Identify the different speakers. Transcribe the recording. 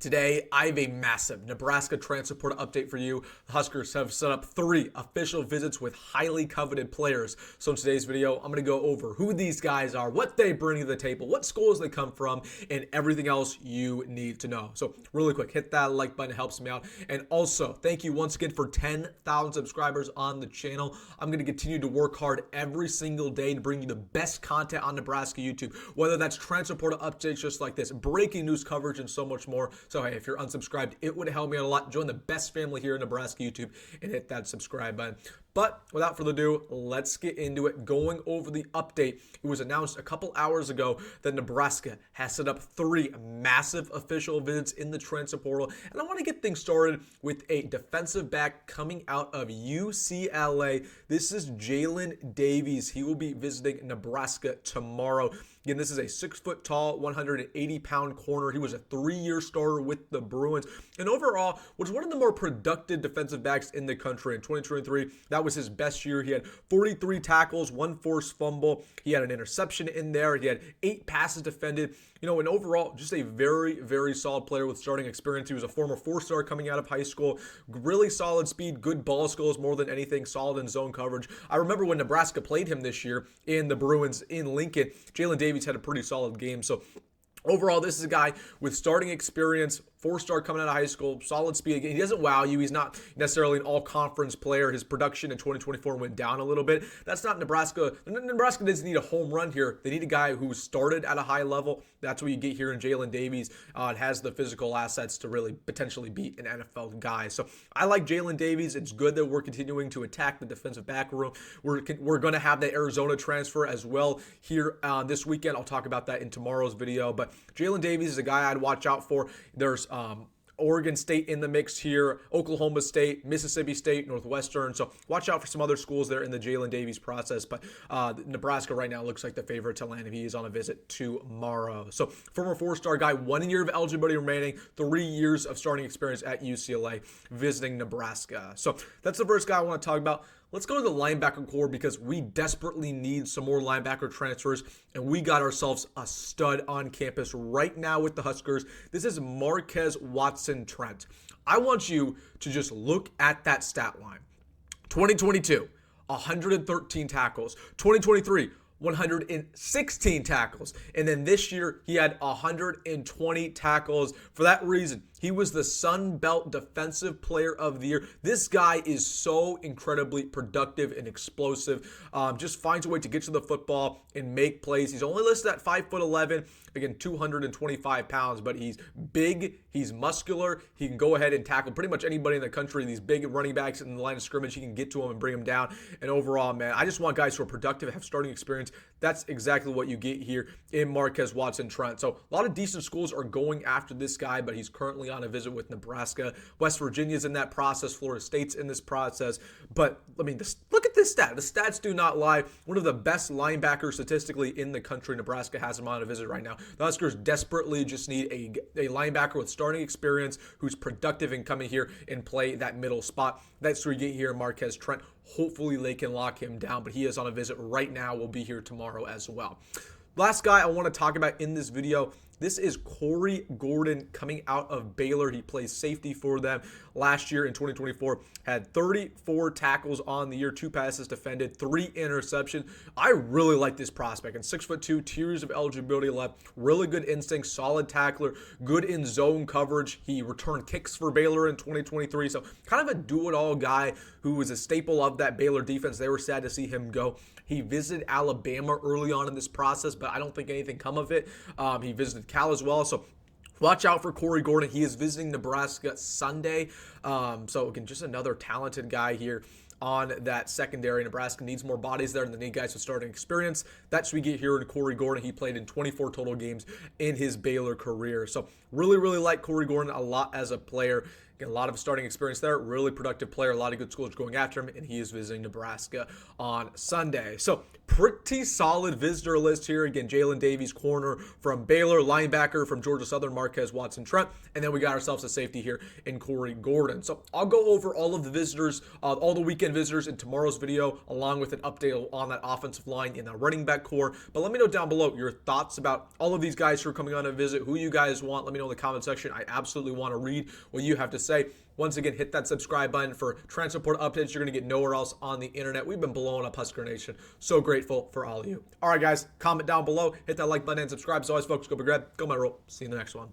Speaker 1: Today, I have a massive Nebraska transfer portal update for you. The Huskers have set up 3 official visits with highly coveted players. So in today's video, I'm going to go over who these guys are, what they bring to the table, what schools they come from, and everything else you need to know. So really quick, hit that like button. It helps me out. And also, thank you once again for 10,000 subscribers on the channel. I'm going to continue to work hard every single day to bring you the best content on Nebraska YouTube, whether that's transfer portal updates just like this, breaking news coverage, and so much more. So hey, if you're unsubscribed, it would help me out a lot. Join the best family here in Nebraska YouTube and hit that subscribe button. But without further ado, let's get into it. Going over the update, it was announced a couple hours ago that Nebraska has set up 3 massive official visits in the transfer portal. And I want to get things started with a defensive back coming out of UCLA. This is Jaylin Davies. He will be visiting Nebraska tomorrow. Again, this is a 6 foot tall, 180-pound corner. He was a 3-year starter with the Bruins. And overall, was one of the more productive defensive backs in the country in 2023. That was his best year. He had 43 tackles, 1 forced fumble. He had an interception in there. He had 8 passes defended. And overall, just a very, very solid player with starting experience. He was a former 4-star coming out of high school. Really solid speed, good ball skills more than anything, solid in zone coverage. I remember when Nebraska played him this year in the Bruins in Lincoln, Jaylin Davies had a pretty solid game. So overall, this is a guy with starting experience, 4-star coming out of high school, solid speed. He doesn't wow you. He's not necessarily an all-conference player. His production in 2024 went down a little bit. That's not Nebraska. Nebraska doesn't need a home run here. They need a guy who started at a high level. That's what you get here in Jaylin Davies. And has the physical assets to really potentially beat an NFL guy. So I like Jaylin Davies. It's good that we're continuing to attack the defensive back room. We're going to have the Arizona transfer as well here this weekend. I'll talk about that in tomorrow's video. But Jaylin Davies is a guy I'd watch out for. There's Oregon State in the mix here, Oklahoma State, Mississippi State, Northwestern. So watch out for some other schools there in the Jaylin Davies process. But Nebraska right now looks like the favorite to land if he is on a visit tomorrow. So former 4-star guy, 1 year of eligibility remaining, 3 years of starting experience at UCLA, visiting Nebraska. So that's the first guy I want to talk about. Let's go to the linebacker core because we desperately need some more linebacker transfers, and we got ourselves a stud on campus right now with the Huskers. This is Marques Watson-Trent. I want you to just look at that stat line. 2022, 113 tackles. 2023, 116 tackles. And then this year, he had 120 tackles. For that reason, he was the Sun Belt Defensive Player of the Year. This guy is so incredibly productive and explosive. Just finds a way to get to the football and make plays. He's only listed at 5'11", again, 225 pounds, but he's big, he's muscular. He can go ahead and tackle pretty much anybody in the country. These big running backs in the line of scrimmage, he can get to them and bring them down. And overall, man, I just want guys who are productive, have starting experience. That's exactly what you get here in Marques Watson-Trent. So a lot of decent schools are going after this guy, but he's currently on a visit with Nebraska. West Virginia's in that process. Florida State's in this process. But, I mean, look at this stat. The stats do not lie. One of the best linebackers statistically in the country. Nebraska has him on a visit right now. The Huskers desperately just need a linebacker with starting experience who's productive and coming here and play that middle spot. That's where you get here, Marques Trent. Hopefully they can lock him down, but he is on a visit right now. We'll be here tomorrow as well. Last guy I want to talk about in this video, this is Corey Gordon coming out of Baylor. He plays safety for them last year in 2024. Had 34 tackles on the year, 2 passes defended, 3 interceptions. I really like this prospect. And 6'2", 2 years of eligibility left. Really good instinct, solid tackler, good in zone coverage. He returned kicks for Baylor in 2023. So kind of a do-it-all guy who was a staple of that Baylor defense. They were sad to see him go. He visited Alabama early on in this process, but I don't think anything come of it. He visited Cal as well. So watch out for Corey Gordon. He is visiting Nebraska Sunday. So again, just another talented guy here on that secondary. Nebraska needs more bodies there, and they need guys with starting experience. That's what we get here in Corey Gordon. He played in 24 total games in his Baylor career. So really, really like Corey Gordon a lot as a player. Again, a lot of starting experience there. Really productive player. A lot of good schools going after him, and he is visiting Nebraska on Sunday. So pretty solid visitor list here. Again, Jaylin Davies, corner from Baylor, linebacker from Georgia Southern, Marques Watson-Trent, and then we got ourselves a safety here in Corey Gordon. So I'll go over all of the visitors, all the weekend visitors in tomorrow's video, along with an update on that offensive line in the running back core. But let me know down below your thoughts about all of these guys who are coming on a visit, who you guys want. Let me know in the comment section. I absolutely want to read what you have to say. Once again, hit that subscribe button for transfer portal updates you're going to get nowhere else on the internet. We've been blowing up Husker Nation. So grateful for all of you. All right, guys, comment down below. Hit that like button and subscribe. As always, folks, go Big Red. Go my Rhule. See you in the next one.